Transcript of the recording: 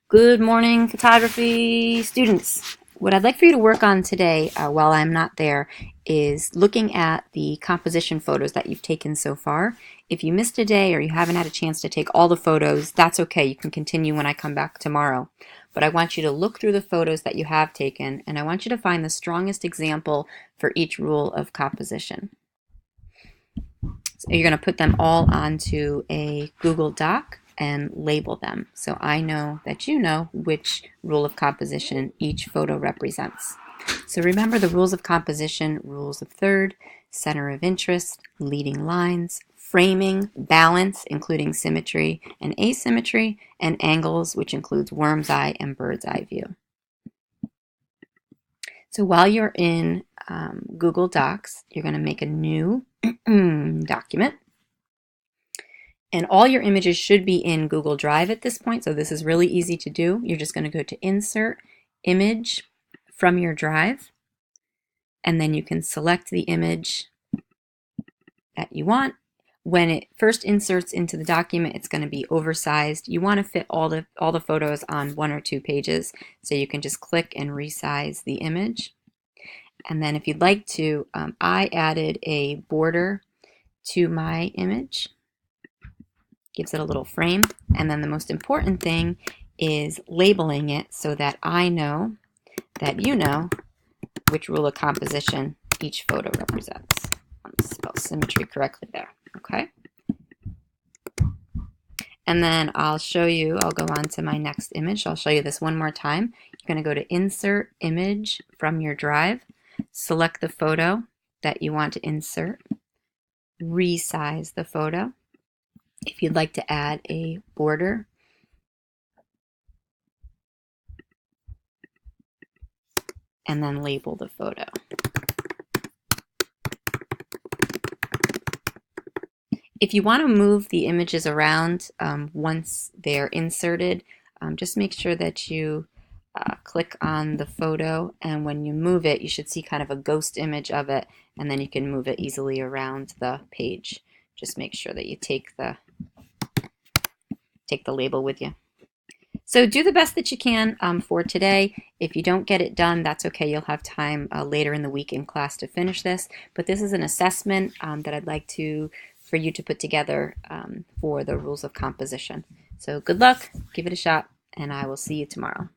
Good morning, photography students. What I'd like for you to work on today, while I'm not there, is looking at the composition photos that you've taken so far. If you missed a day or you haven't had a chance to take all the photos, that's okay. You can continue when I come back tomorrow. But I want you to look through the photos that you have taken, and I want you to find the strongest example for each rule of composition. So you're going to put them all onto a Google Doc and label them. So I know that you know which rule of composition each photo represents. So remember the rules of composition: rules of third, center of interest, leading lines, framing, balance, including symmetry and asymmetry, and angles, which includes worm's eye and bird's eye view. So while you're in Google Docs, you're going to make a new document. And all your images should be in Google Drive at this point, so this is really easy to do. You're just going to go to Insert, Image from your drive, and then you can select the image that you want. When it first inserts into the document, it's going to be oversized. You want to fit all the photos on 1 or 2 pages, so you can just click and resize the image. And then if you'd like to, I added a border to my image. Gives it a little frame. And then the most important thing is labeling it so that I know that you know which rule of composition each photo represents. I'm going to spell symmetry correctly there. Okay. And then I'll go on to my next image. I'll show you this one more time. You're going to go to Insert Image from your drive, select the photo that you want to insert, resize the photo. If you'd like to add a border, and then label the photo. If you want to move the images around once they're inserted, just make sure that you click on the photo, and when you move it, you should see kind of a ghost image of it, and then you can move it easily around the page. Just make sure that you take the label with you. So do the best that you can for today. If you don't get it done, that's okay. You'll have time later in the week in class to finish this. But this is an assessment that I'd like for you to put together for the rules of composition. So good luck, give it a shot, and I will see you tomorrow.